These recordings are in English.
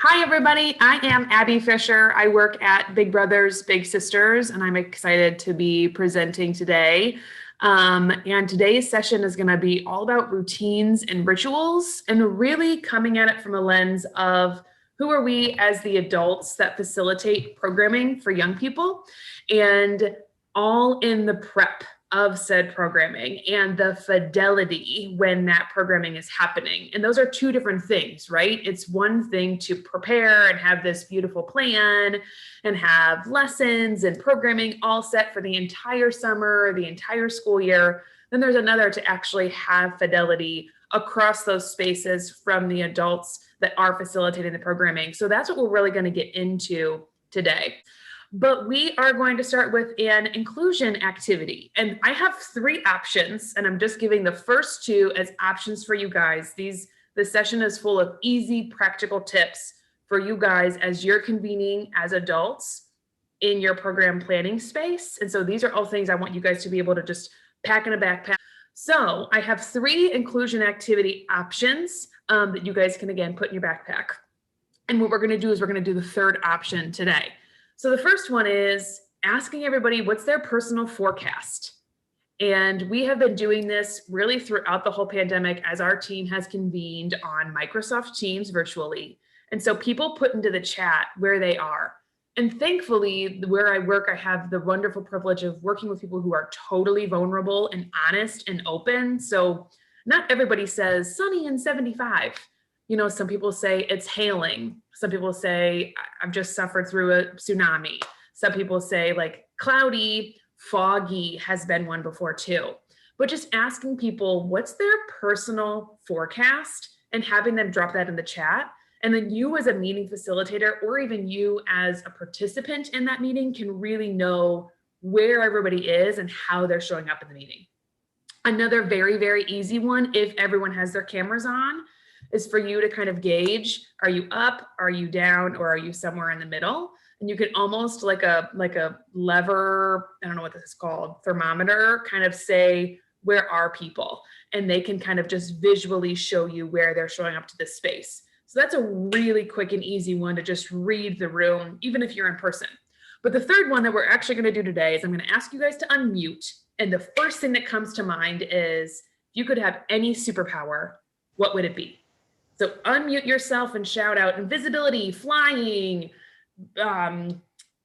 Hi, everybody. I am Abby Fisher. I work at Big Brothers, Big Sisters, and I'm excited to be presenting today. And today's session is going to be all about routines and rituals, and really coming at it from a lens of who are we as the adults that facilitate programming for young people, and all in the prep of said programming and the fidelity when that programming is happening. And those are two different things, right? It's one thing to prepare and have this beautiful plan and have lessons and programming all set for the entire summer, the entire school year. Then there's another to actually have fidelity across those spaces from the adults that are facilitating the programming. So that's what we're really going to get into today. But we are going to start with an inclusion activity. And I have three options, and I'm just giving the first two as options for you guys. The session is full of easy, practical tips for you guys as you're convening as adults in your program planning space. And so these are all things I want you guys to be able to just pack in a backpack. So I have three inclusion activity options that you guys can, again, put in your backpack. And what we're going to do is we're going to do the third option today. So the first one is asking everybody what's their personal forecast. And we have been doing this really throughout the whole pandemic as our team has convened on Microsoft Teams virtually. And so people put into the chat where they are. And thankfully, where I work, I have the wonderful privilege of working with people who are totally vulnerable and honest and open. So not everybody says sunny and 75. You know, some people say it's hailing. Some people say, I've just suffered through a tsunami. Some people say like cloudy, foggy has been one before too. But just asking people what's their personal forecast and having them drop that in the chat. And then you as a meeting facilitator, or even you as a participant in that meeting, can really know where everybody is and how they're showing up in the meeting. Another very, very easy one, if everyone has their cameras on, is for you to kind of gauge, are you up, are you down, or are you somewhere in the middle? And you can almost like a lever, I don't know what this is called, thermometer, kind of say, where are people? And they can kind of just visually show you where they're showing up to this space. So that's a really quick and easy one to just read the room, even if you're in person. But the third one that we're actually going to do today is I'm going to ask you guys to unmute. And the first thing that comes to mind is, if you could have any superpower, what would it be? So unmute yourself and shout out invisibility, flying,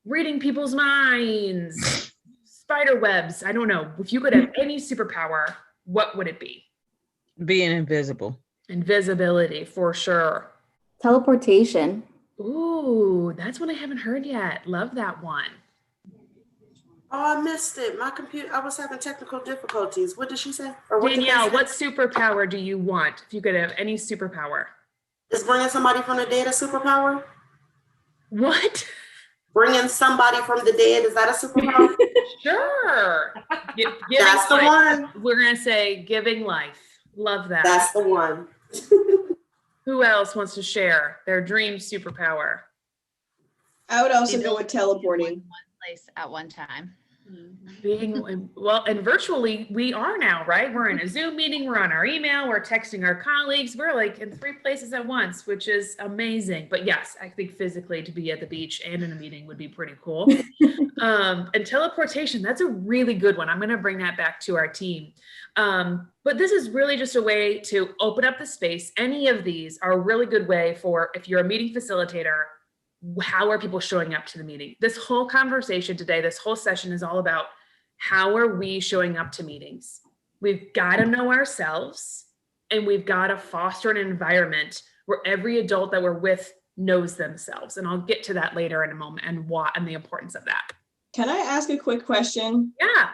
reading people's minds, spider webs. I don't know. If you could have any superpower, what would it be? Being invisible. Invisibility, for sure. Teleportation. Ooh, that's one I haven't heard yet. Love that one. Oh, I missed it. My computer, I was having technical difficulties. What did she say? Danielle, what superpower do you want if you could have any superpower? Is bringing somebody from the dead a superpower? What? Bringing somebody from the dead, is that a superpower? Sure. That's the one. We're going to say giving life. Love that. That's the one. Who else wants to share their dream superpower? I would also go with teleporting. One place at one time. And virtually we are now, right? We're in a Zoom meeting, we're on our email, we're texting our colleagues, we're like in 3 places at once, which is amazing. But yes, I think physically to be at the beach and in a meeting would be pretty cool. And teleportation, that's a really good one. I'm going to bring that back to our team. But this is really just a way to open up the space. Any of these are a really good way for, if you're a meeting facilitator, how are people showing up to the meeting? This whole conversation today, this whole session is all about how are we showing up to meetings? We've got to know ourselves, and we've got to foster an environment where every adult that we're with knows themselves. And I'll get to that later in a moment and the importance of that. Can I ask a quick question? Yeah.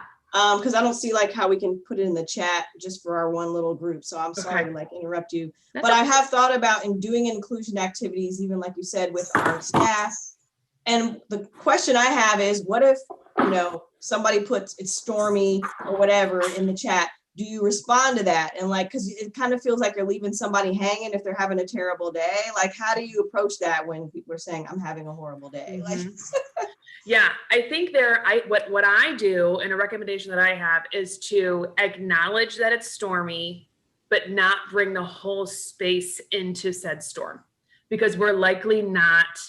Because I don't see like how we can put it in the chat just for our one little group. So I'm sorry to like interrupt you. But I have thought about in doing inclusion activities, even like you said, with our staff. And the question I have is, what if, you know, somebody puts it's stormy or whatever in the chat? Do you respond to that? And like, because it kind of feels like you're leaving somebody hanging if they're having a terrible day. Like, how do you approach that when people are saying, I'm having a horrible day? Mm-hmm. Like, yeah, I think what I do, and a recommendation that I have, is to acknowledge that it's stormy, but not bring the whole space into said storm. because we're likely not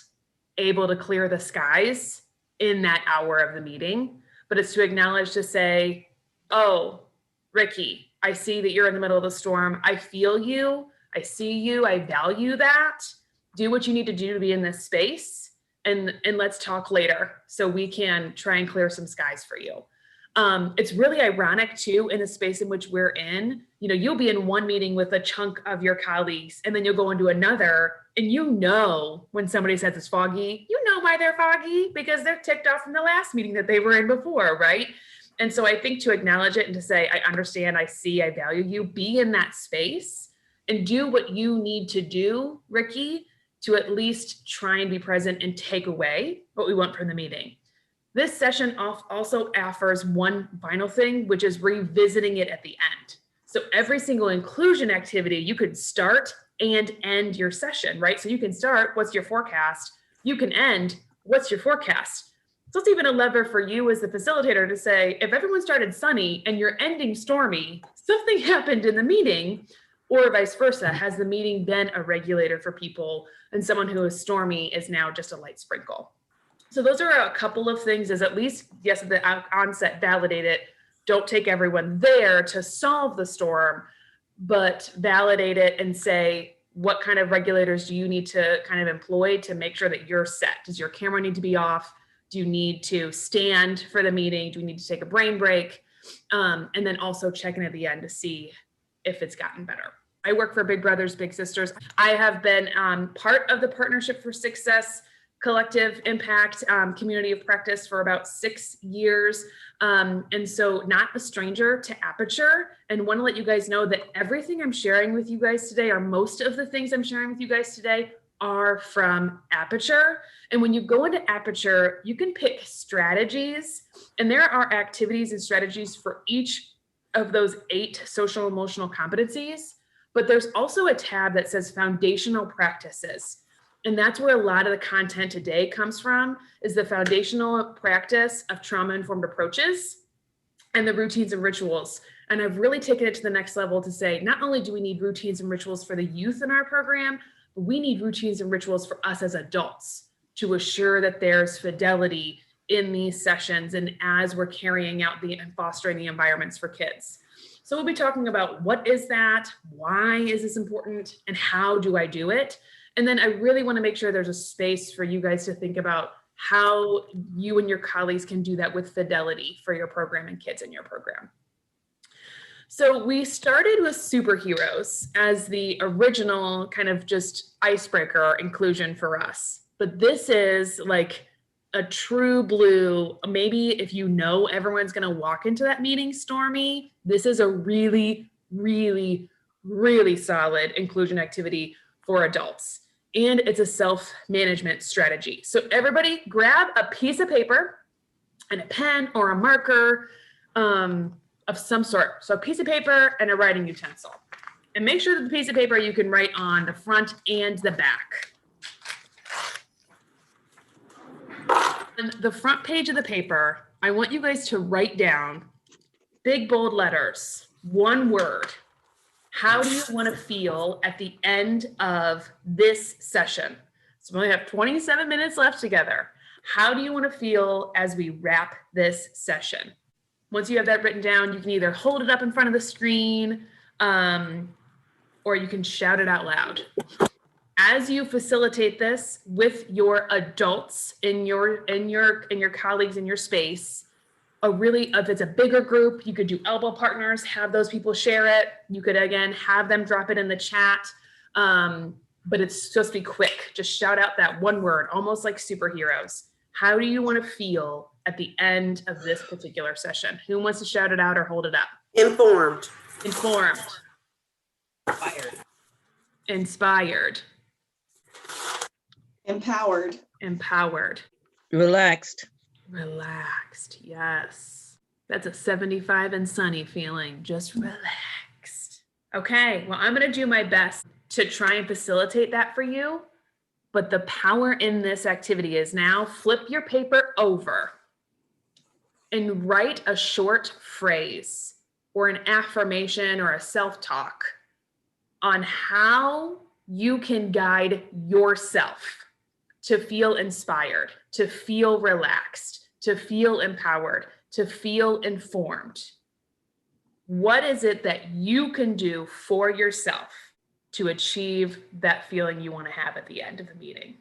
able to clear the skies in that hour of the meeting, but it's to acknowledge, to say, oh, Ricky, I see that you're in the middle of the storm. I feel you. I see you. I value that. Do what you need to do to be in this space, and let's talk later so we can try and clear some skies for you. It's really ironic too, in the space in which we're in, you know, you'll be in one meeting with a chunk of your colleagues, and then you'll go into another, and you know, when somebody says it's foggy, you know why they're foggy, because they're ticked off from the last meeting that they were in before, right? And so I think to acknowledge it and to say, I understand, I see, I value you, be in that space and do what you need to do, Ricky, to at least try and be present and take away what we want from the meeting. This session also offers one final thing, which is revisiting it at the end. So every single inclusion activity, you could start and end your session, right? So you can start, what's your forecast? You can end, what's your forecast? So it's even a lever for you as the facilitator to say, if everyone started sunny and you're ending stormy, something happened in the meeting, or vice versa. Has the meeting been a regulator for people, and someone who is stormy is now just a light sprinkle? So those are a couple of things, is at least, yes, at the onset, validate it. Don't take everyone there to solve the storm, but validate it and say, what kind of regulators do you need to kind of employ to make sure that you're set? Does your camera need to be off? Do you need to stand for the meeting? Do we need to take a brain break? And then also check in at the end to see if it's gotten better. I work for Big Brothers, Big Sisters. I have been part of the Partnership for Success collective impact community of practice for about 6 years. And so not a stranger to Aperture, and want to let you guys know that everything I'm sharing with you guys today, or most of the things I'm sharing with you guys today, are from Aperture. And when you go into Aperture, you can pick strategies, and there are activities and strategies for each of those 8 social emotional competencies. But there's also a tab that says foundational practices. And that's where a lot of the content today comes from, is the foundational practice of trauma-informed approaches and the routines and rituals. And I've really taken it to the next level to say, not only do we need routines and rituals for the youth in our program, but we need routines and rituals for us as adults to assure that there's fidelity in these sessions and as we're carrying out and fostering the environments for kids. So we'll be talking about what is that, why is this important, and how do I do it? And then I really want to make sure there's a space for you guys to think about how you and your colleagues can do that with fidelity for your program and kids in your program. So we started with superheroes as the original kind of just icebreaker inclusion for us. But this is like a true blue, maybe if you know everyone's going to walk into that meeting stormy, this is a really, really, really solid inclusion activity for adults. And it's a self-management strategy. So everybody grab a piece of paper and a pen or a marker of some sort. So a piece of paper and a writing utensil. And make sure that the piece of paper you can write on the front and the back. On the front page of the paper, I want you guys to write down, big bold letters, one word. How do you want to feel at the end of this session? So we only have 27 minutes left together. How do you want to feel as we wrap this session? Once you have that written down, you can either hold it up in front of the screen or you can shout it out loud. As you facilitate this with your adults in your colleagues in your space, if it's a bigger group, you could do elbow partners, have those people share it. You could, again, have them drop it in the chat, but it's supposed to be quick. Just shout out that one word, almost like superheroes. How do you want to feel at the end of this particular session? Who wants to shout it out or hold it up? Informed. Informed. Inspired. Inspired. Empowered. Empowered. Relaxed. Relaxed, yes. That's a 75 and sunny feeling, just relaxed. Okay, well, I'm gonna do my best to try and facilitate that for you, but the power in this activity is now flip your paper over and write a short phrase or an affirmation or a self-talk on how you can guide yourself to feel inspired, to feel relaxed, to feel empowered, to feel informed. What is it that you can do for yourself to achieve that feeling you want to have at the end of the meeting?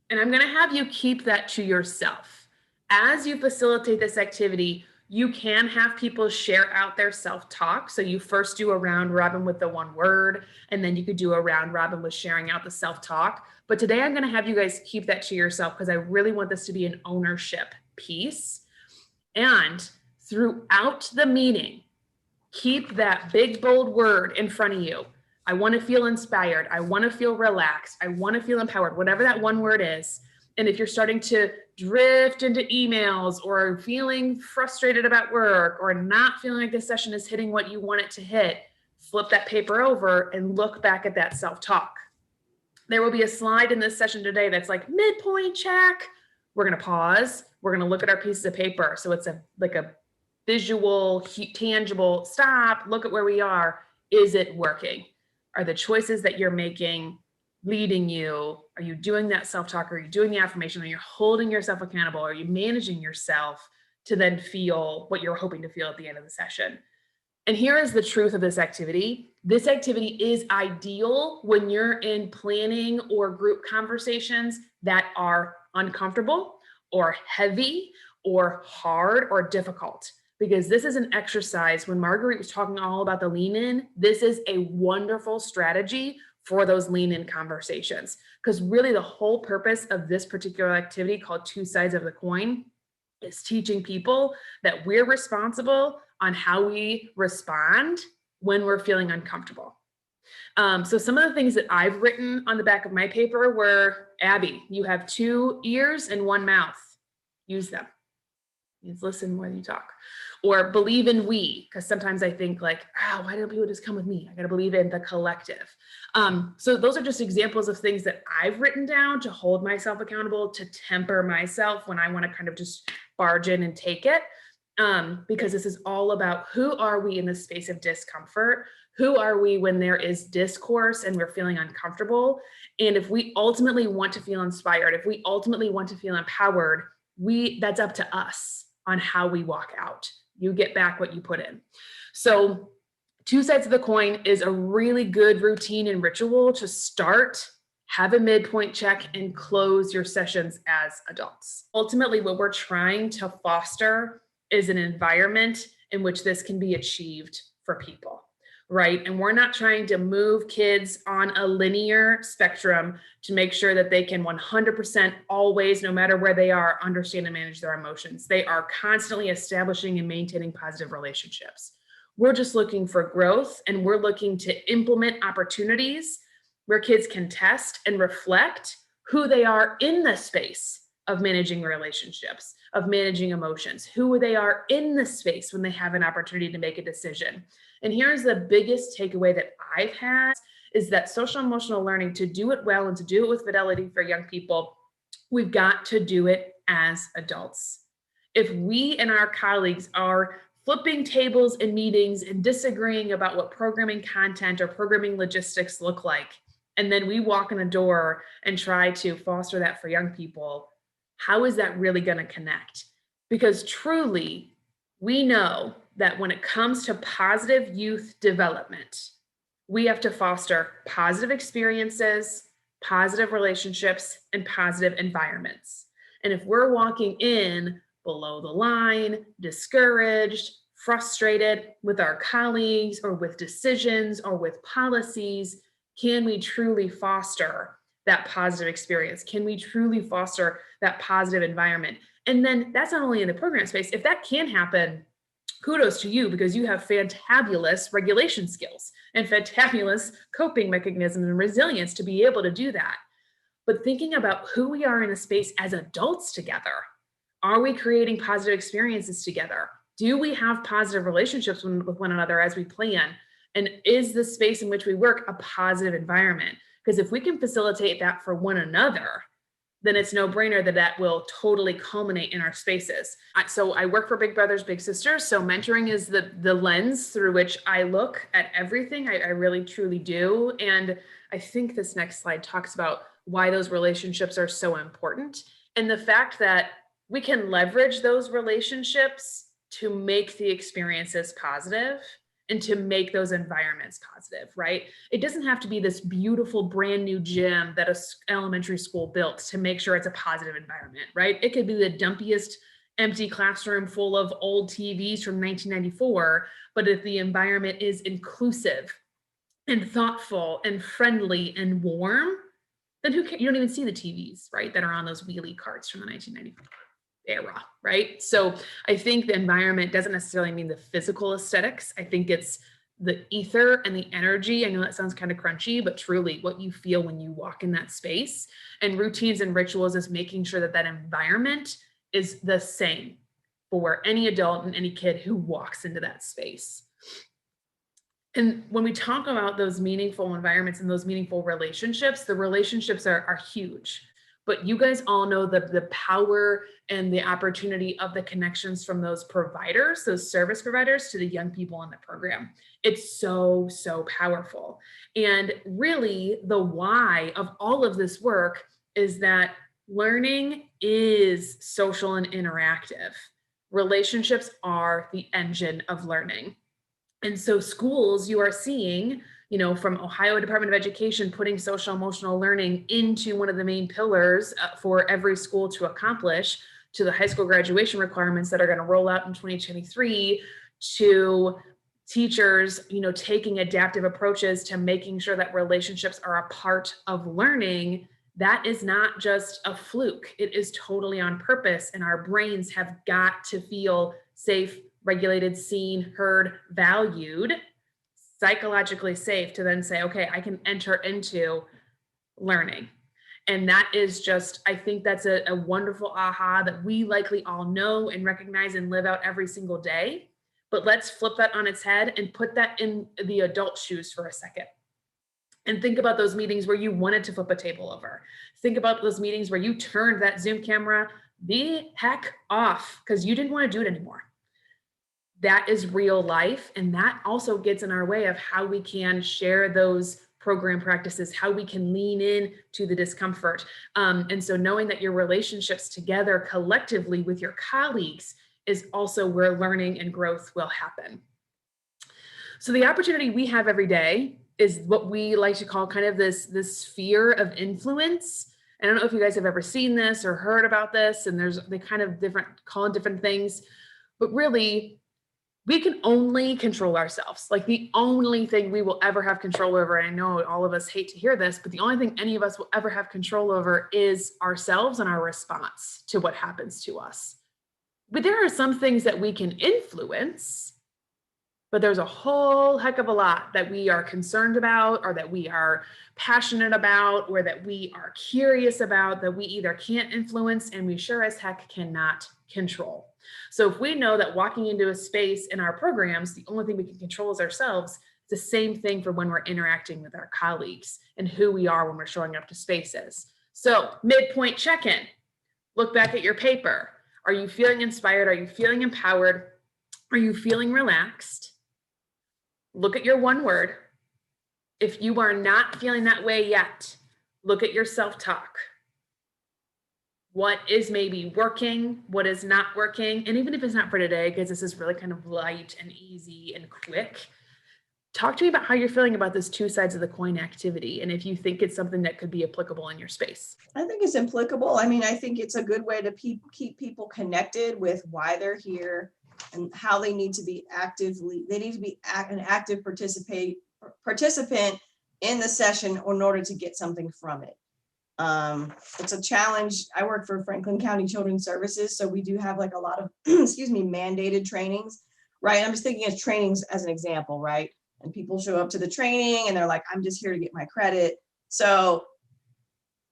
And I'm going to have you keep that to yourself. As you facilitate this activity, you can have people share out their self-talk. So you first do a round robin with the one word, and then you could do a round robin with sharing out the self-talk. But today I'm going to have you guys keep that to yourself because I really want this to be an ownership piece. And throughout the meeting, keep that big, bold word in front of you. I want to feel inspired. I want to feel relaxed. I want to feel empowered, whatever that one word is. And if you're starting to drift into emails or feeling frustrated about work or not feeling like this session is hitting what you want it to hit, flip that paper over and look back at that self-talk. There will be a slide in this session today that's like midpoint check. We're going to pause. We're going to look at our pieces of paper. So it's like a visual, tangible stop, look at where we are. Is it working? Are the choices that you're making leading you? Are you doing that self-talk? Are you doing the affirmation? Are you holding yourself accountable? Are you managing yourself to then feel what you're hoping to feel at the end of the session? And here is the truth of this activity. This activity is ideal when you're in planning or group conversations that are uncomfortable or heavy or hard or difficult. Because this is an exercise, when Marguerite was talking all about the lean in, this is a wonderful strategy for those lean in conversations. Because really the whole purpose of this particular activity called Two Sides of the Coin is teaching people that we're responsible on how we respond when we're feeling uncomfortable. So some of the things that I've written on the back of my paper were, Abby, you have 2 ears and 1 mouth. Use them. Means listen more than you talk. Or believe in we, because sometimes I think like, why don't people just come with me? I got to believe in the collective. So those are just examples of things that I've written down to hold myself accountable, to temper myself when I want to kind of just barge in and take it. Because this is all about who are we in the space of discomfort? Who are we when there is discourse and we're feeling uncomfortable? And if we ultimately want to feel inspired, if we ultimately want to feel empowered, that's up to us on how we walk out. You get back what you put in. So Two Sides of the Coin is a really good routine and ritual to start, have a midpoint check, and close your sessions as adults. Ultimately, what we're trying to foster is an environment in which this can be achieved for people, right? And we're not trying to move kids on a linear spectrum to make sure that they can 100% always, no matter where they are, understand and manage their emotions. They are constantly establishing and maintaining positive relationships. We're just looking for growth, and we're looking to implement opportunities where kids can test and reflect who they are in the space of managing relationships, of managing emotions, who they are in the space when they have an opportunity to make a decision. And here's the biggest takeaway that I've had is that social emotional learning, to do it well and to do it with fidelity for young people, we've got to do it as adults. If we and our colleagues are flipping tables in meetings and disagreeing about what programming content or programming logistics look like, and then we walk in the door and try to foster that for young people, how is that really going to connect? Because truly, we know that when it comes to positive youth development, we have to foster positive experiences, positive relationships, and positive environments. And if we're walking in below the line, discouraged, frustrated with our colleagues or with decisions or with policies, can we truly foster that positive experience? Can we truly foster that positive environment? And then that's not only in the program space. If that can happen, kudos to you, because you have fantabulous regulation skills and fantabulous coping mechanisms and resilience to be able to do that. But thinking about who we are in a space as adults together, are we creating positive experiences together? Do we have positive relationships with one another as we plan? And is the space in which we work a positive environment? Because if we can facilitate that for one another, then it's no brainer that will totally culminate in our spaces. So I work for Big Brothers, Big Sisters. So mentoring is the lens through which I look at everything. I really, truly do. And I think this next slide talks about why those relationships are so important, and the fact that we can leverage those relationships to make the experiences positive and to make those environments positive, right? It doesn't have to be this beautiful brand new gym that a elementary school built to make sure it's a positive environment, right? It could be the dumpiest empty classroom full of old TVs from 1994, but if the environment is inclusive and thoughtful and friendly and warm, then who can, you don't even see the TVs, right, that are on those wheelie carts from the 1994 era, right? So I think the environment doesn't necessarily mean the physical aesthetics. I think it's the ether and the energy. I know that sounds kind of crunchy, but truly what you feel when you walk in that space. And routines and rituals is making sure that that environment is the same for any adult and any kid who walks into that space. And when we talk about those meaningful environments and those meaningful relationships, the relationships are huge. But you guys all know the power and the opportunity of the connections from those providers, those service providers, to the young people in the program. It's so, so powerful. And really the why of all of this work is that learning is social and interactive. Relationships are the engine of learning. And so schools, you are seeing, you know, from Ohio Department of Education, putting social emotional learning into one of the main pillars for every school to accomplish, to the high school graduation requirements that are going to roll out in 2023, to teachers, you know, taking adaptive approaches to making sure that relationships are a part of learning. That is not just a fluke. It is totally on purpose. And our brains have got to feel safe, regulated, seen, heard, valued, psychologically safe to then say, okay, I can enter into learning. And that is just, I think that's a wonderful aha that we likely all know and recognize and live out every single day. But let's flip that on its head and put that in the adult shoes for a second. And think about those meetings where you wanted to flip a table over. Think about those meetings where you turned that Zoom camera the heck off because you didn't want to do it anymore. That is real life. And that also gets in our way of how we can share those program practices, how we can lean in to the discomfort. And so knowing that your relationships together collectively with your colleagues is also where learning and growth will happen. So the opportunity we have every day is what we like to call kind of this sphere of influence. And I don't know if you guys have ever seen this or heard about this, and they kind of call it different things, but really we can only control ourselves. Like the only thing we will ever have control over, and I know all of us hate to hear this, but the only thing any of us will ever have control over is ourselves and our response to what happens to us. But there are some things that we can influence, but there's a whole heck of a lot that we are concerned about, or that we are passionate about, or that we are curious about, that we either can't influence and we sure as heck cannot control. So if we know that walking into a space in our programs, the only thing we can control is ourselves, it's the same thing for when we're interacting with our colleagues and who we are when we're showing up to spaces. So midpoint check-in, look back at your paper. Are you feeling inspired? Are you feeling empowered? Are you feeling relaxed? Look at your one word. If you are not feeling that way yet, look at your self-talk. What is maybe working, what is not working, and even if it's not for today, because this is really kind of light and easy and quick, talk to me about how you're feeling about this two sides of the coin activity, and if you think it's something that could be applicable in your space. I think it's applicable. I mean, I think it's a good way to keep people connected with why they're here and how they need to be an active participant in the session in order to get something from it. It's a challenge. I work for Franklin County Children's Services, so we do have like a lot of, mandated trainings, right? I'm just thinking of trainings as an example, right? And people show up to the training and they're like, I'm just here to get my credit. So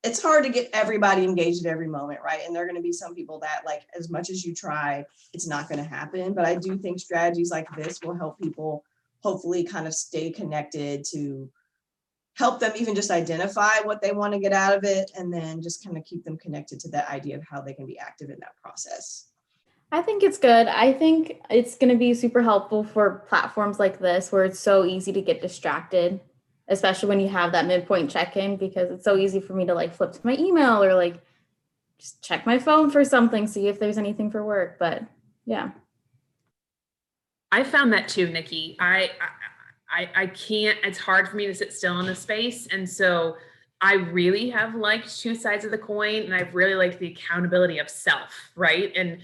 it's hard to get everybody engaged at every moment, right? And there are going to be some people that, like, as much as you try, it's not going to happen. But I do think strategies like this will help people hopefully kind of stay connected, to help them even just identify what they want to get out of it, and then just kind of keep them connected to that idea of how they can be active in that process. I think it's good. I think it's going to be super helpful for platforms like this where it's so easy to get distracted. especially when you have that midpoint check-in, because it's so easy for me to like flip to my email or like just check my phone for something, see if there's anything for work. But yeah. I found that too, Nikki. I can't, it's hard for me to sit still in the space. And so I really have liked two sides of the coin, and I've really liked the accountability of self, right? And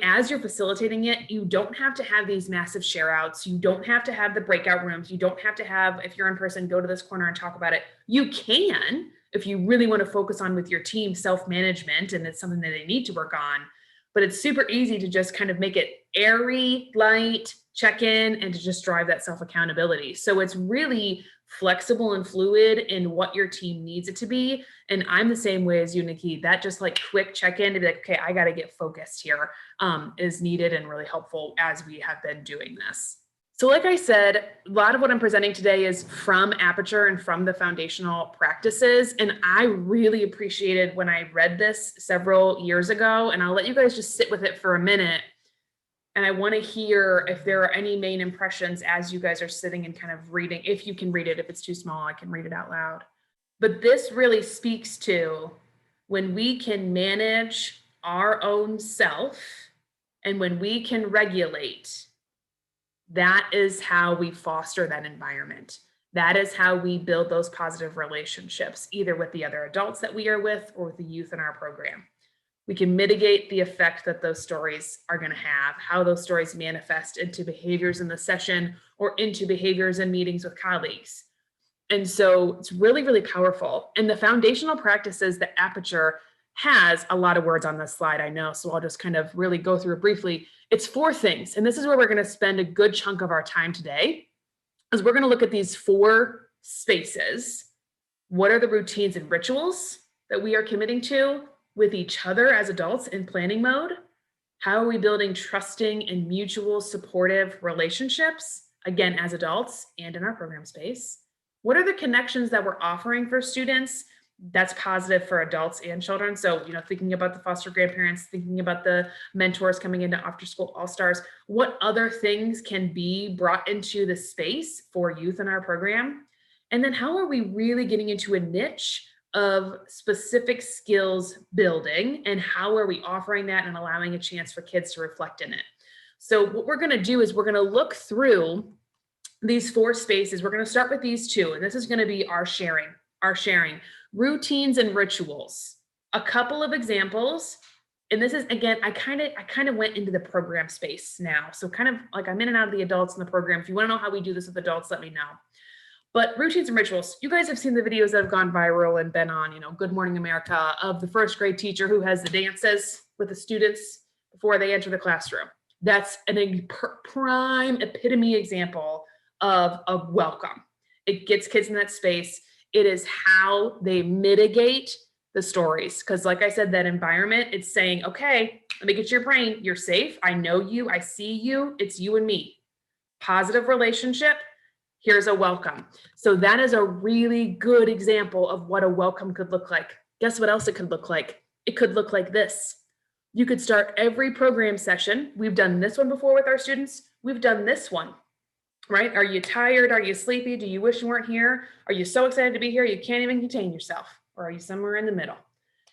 as you're facilitating it, you don't have to have these massive share outs. You don't have to have the breakout rooms. You don't have to have, if you're in person, go to this corner and talk about it. You can, if you really want to focus on with your team self-management, and it's something that they need to work on. But it's super easy to just kind of make it airy, light, check in, and to just drive that self-accountability. So it's really flexible and fluid in what your team needs it to be. And I'm the same way as you, Nikki. That just like quick check-in to be like, okay, I got to get focused here, is needed and really helpful as we have been doing this. So like I said, a lot of what I'm presenting today is from Aperture and from the foundational practices. And I really appreciated when I read this several years ago, and I'll let you guys just sit with it for a minute. And I want to hear if there are any main impressions as you guys are sitting and kind of reading. If you can read it, if it's too small, I can read it out loud. But this really speaks to when we can manage our own self and when we can regulate. That is how we foster that environment. That is how we build those positive relationships, either with the other adults that we are with or with the youth in our program. We can mitigate the effect that those stories are going to have, how those stories manifest into behaviors in the session or into behaviors in meetings with colleagues. And so it's really, really powerful. And the foundational practices that Aperture has, a lot of words on this slide, I know, so I'll just kind of really go through it briefly. It's 4 things, and this is where we're going to spend a good chunk of our time today, is we're going to look at these 4 spaces. What are the routines and rituals that we are committing to with each other as adults in planning mode? How are we building trusting and mutual supportive relationships, again, as adults and in our program space? What are the connections that we're offering for students that's positive for adults and children? So, thinking about the foster grandparents, thinking about the mentors coming into after school all-stars, what other things can be brought into the space for youth in our program? And then how are we really getting into a niche of specific skills building, and how are we offering that and allowing a chance for kids to reflect in it? So what we're going to do is we're going to look through these 4 spaces. We're going to start with these 2, and this is going to be our sharing. Routines and rituals. A couple of examples, and this is, again, I kind of went into the program space now. So kind of like I'm in and out of the adults in the program. If you want to know how we do this with adults, let me know. But routines and rituals, you guys have seen the videos that have gone viral and been on, Good Morning America, of the first grade teacher who has the dances with the students before they enter the classroom. That's a prime epitome example of a welcome. It gets kids in that space. It is how they mitigate the stories. Because like I said, that environment, it's saying, okay, let me get your brain. You're safe. I know you. I see you. It's you and me. Positive relationship. Here's a welcome. So that is a really good example of what a welcome could look like. Guess what else it could look like? It could look like this. You could start every program session. We've done this one before with our students. We've done this one. Right? Are you tired? Are you sleepy? Do you wish you weren't here? Are you so excited to be here you can't even contain yourself? Or are you somewhere in the middle?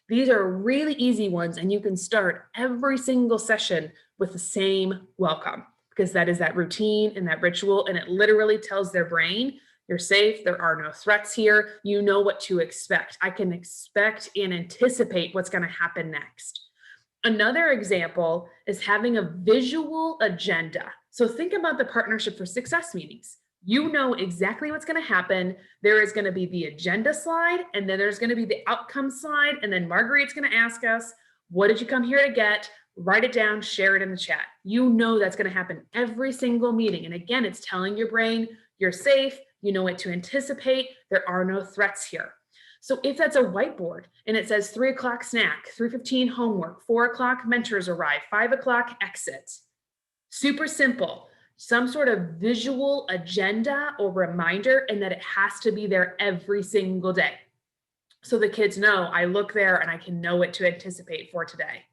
These are really easy ones, and you can start every single session with the same welcome, because that is that routine and that ritual, and it literally tells their brain, you're safe, there are no threats here, you know what to expect. I can expect and anticipate what's going to happen next. Another example is having a visual agenda. So think about the Partnership for Success meetings. You know exactly what's going to happen. There is going to be the agenda slide, and then there's going to be the outcome slide. And then Marguerite's going to ask us, what did you come here to get? Write it down, share it in the chat. You know that's going to happen every single meeting. And again, it's telling your brain, you're safe, you know what to anticipate, there are no threats here. So if that's a whiteboard and it says 3 o'clock snack, 3:15 homework, 4 o'clock mentors arrive, 5 o'clock exit, super simple, some sort of visual agenda or reminder, and that it has to be there every single day. So the kids know, I look there and I can know what to anticipate for today.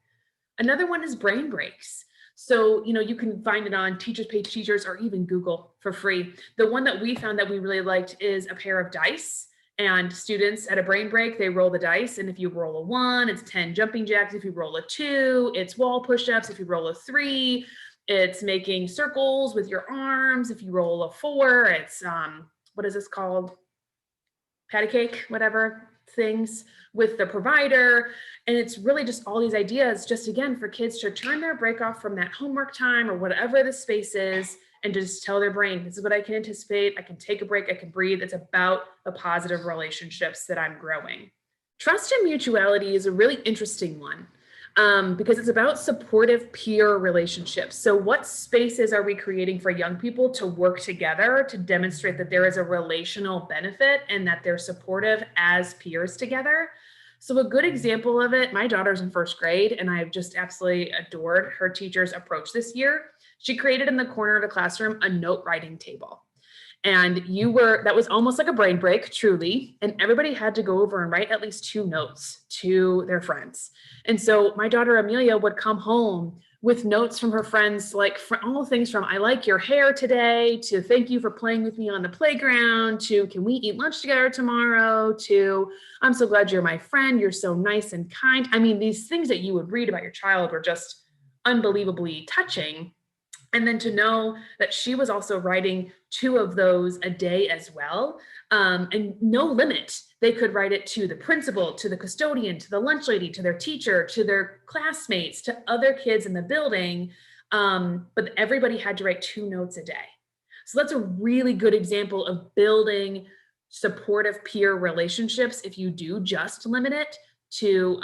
Another one is brain breaks. So, you can find it on Teachers Pay Teachers or even Google for free. The one that we found that we really liked is a pair of dice, and students at a brain break, they roll the dice. And if you roll a 1, it's 10 jumping jacks. If you roll a 2, it's wall push-ups. If you roll a 3, it's making circles with your arms. If you roll a 4, it's, what is this called? Patty cake, whatever things with the provider. And it's really just all these ideas, just again, for kids to turn their break off from that homework time or whatever the space is, and just tell their brain, this is what I can anticipate. I can take a break. I can breathe. It's about the positive relationships that I'm growing. Trust and mutuality is a really interesting one. Because it's about supportive peer relationships. So what spaces are we creating for young people to work together to demonstrate that there is a relational benefit and that they're supportive as peers together? So a good example of it, my daughter's in 1st grade, and I've just absolutely adored her teacher's approach this year. She created in the corner of the classroom a note writing table. And that was almost like a brain break, truly. And everybody had to go over and write at least 2 notes to their friends. And so my daughter Amelia would come home with notes from her friends, like all things from, I like your hair today, to thank you for playing with me on the playground, to can we eat lunch together tomorrow, to I'm so glad you're my friend, you're so nice and kind. I mean, these things that you would read about your child were just unbelievably touching. And then to know that she was also writing 2 of those a day as well, and no limit. They could write it to the principal, to the custodian, to the lunch lady, to their teacher, to their classmates, to other kids in the building. But everybody had to write 2 notes a day. So that's a really good example of building supportive peer relationships if you do just limit it to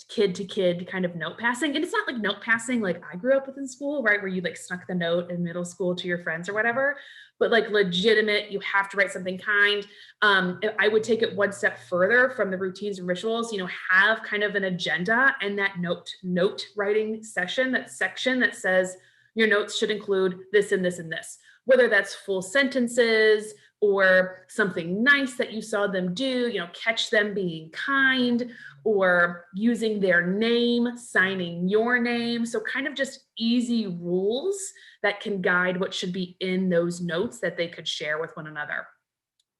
kid kind of note passing. And it's not like note passing like I grew up with in school, right, where you like snuck the note in middle school to your friends or whatever, but like legitimate, you have to write something kind. I would take it one step further from the routines and rituals, have kind of an agenda and that note writing session, that section that says your notes should include this and this and this, whether that's full sentences or something nice that you saw them do, catch them being kind, or using their name, signing your name. So kind of just easy rules that can guide what should be in those notes that they could share with one another.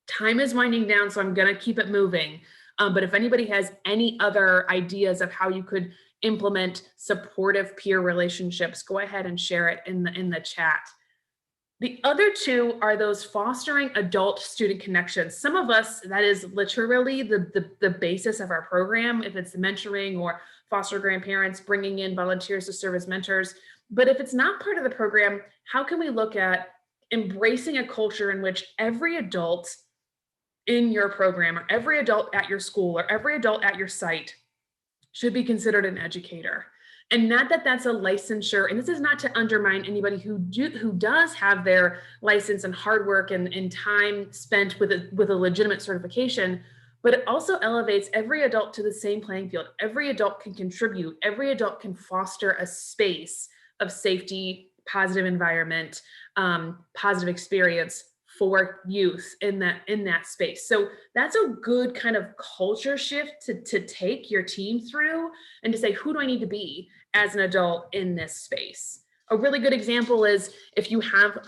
Time is winding down, so I'm gonna keep it moving. But if anybody has any other ideas of how you could implement supportive peer relationships, go ahead and share it in the chat. The other 2 are those fostering adult-student connections. Some of us, that is literally the basis of our program, if it's the mentoring or foster grandparents, bringing in volunteers to serve as mentors. But if it's not part of the program, how can we look at embracing a culture in which every adult in your program, or every adult at your school, or every adult at your site should be considered an educator? And not that that's a licensure, and this is not to undermine anybody who does have their license and hard work and time spent with a legitimate certification, but it also elevates every adult to the same playing field. Every adult can contribute. Every adult can foster a space of safety, positive environment, positive experience for youth in that space. So that's a good kind of culture shift to take your team through and to say, who do I need to be as an adult in this space? A really good example is if you have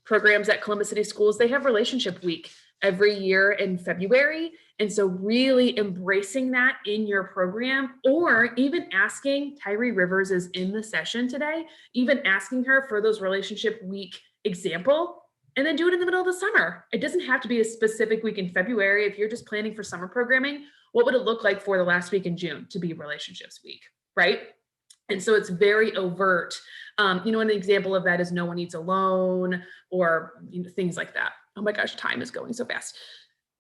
programs at Columbus City Schools, they have Relationship Week every year in February. And so really embracing that in your program, or even asking, Tyree Rivers is in the session today, even asking her for those Relationship Week example, and then do it in the middle of the summer. It doesn't have to be a specific week in February. If you're just planning for summer programming, what would it look like for the last week in June to be Relationships Week, right? And so it's very overt. An example of that is No One Eats Alone, or things like that. Oh my gosh, time is going so fast.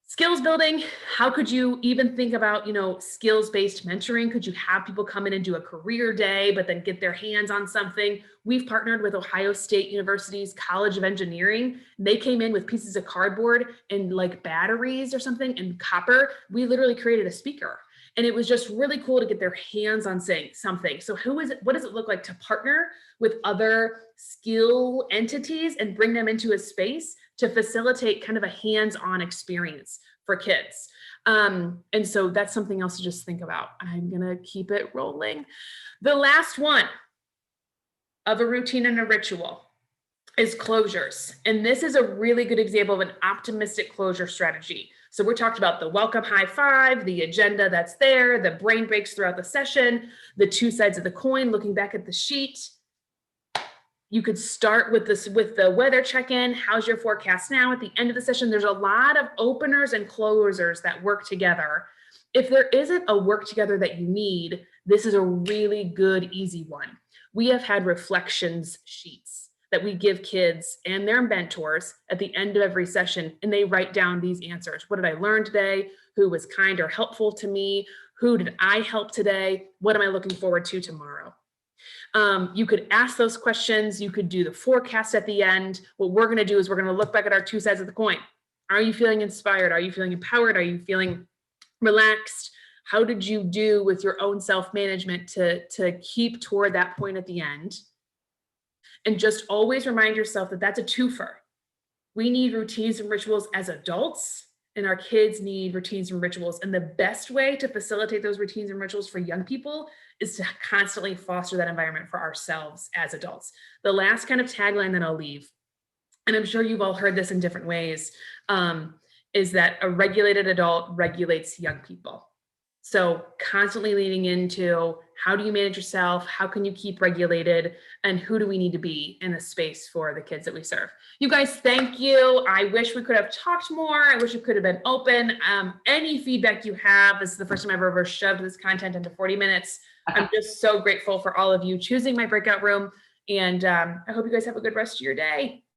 Skills building, how could you even think about, skills-based mentoring? Could you have people come in and do a career day, but then get their hands on something? We've partnered with Ohio State University's College of Engineering. They came in with pieces of cardboard and like batteries or something and copper. We literally created a speaker. And it was just really cool to get their hands on saying something. So what does it look like to partner with other skill entities and bring them into a space to facilitate kind of a hands-on experience for kids? And so that's something else to just think about. I'm gonna keep it rolling. The last one, of a routine and a ritual is closures. And this is a really good example of an optimistic closure strategy. So we're talking about the welcome high five, the agenda that's there, the brain breaks throughout the session, the two sides of the coin, looking back at the sheet. You could start with this, with the weather check-in. How's your forecast now? At the end of the session, there's a lot of openers and closers that work together. If there isn't a work together that you need, this is a really good, easy one. We have had reflections sheets that we give kids and their mentors at the end of every session, and they write down these answers. What did I learn today? Who was kind or helpful to me? Who did I help today? What am I looking forward to tomorrow? You could ask those questions. You could do the forecast at the end. What we're going to do is we're going to look back at our two sides of the coin. Are you feeling inspired? Are you feeling empowered? Are you feeling relaxed? How did you do with your own self-management to keep toward that point at the end? And just always remind yourself that that's a twofer. We need routines and rituals as adults, and our kids need routines and rituals. And the best way to facilitate those routines and rituals for young people is to constantly foster that environment for ourselves as adults. The last kind of tagline that I'll leave, and I'm sure you've all heard this in different ways, is that a regulated adult regulates young people. So constantly leaning into how do you manage yourself? How can you keep regulated? And who do we need to be in the space for the kids that we serve? You guys, thank you. I wish we could have talked more. I wish it could have been open. Any feedback you have, this is the first time I've ever shoved this content into 40 minutes. I'm just so grateful for all of you choosing my breakout room. And I hope you guys have a good rest of your day.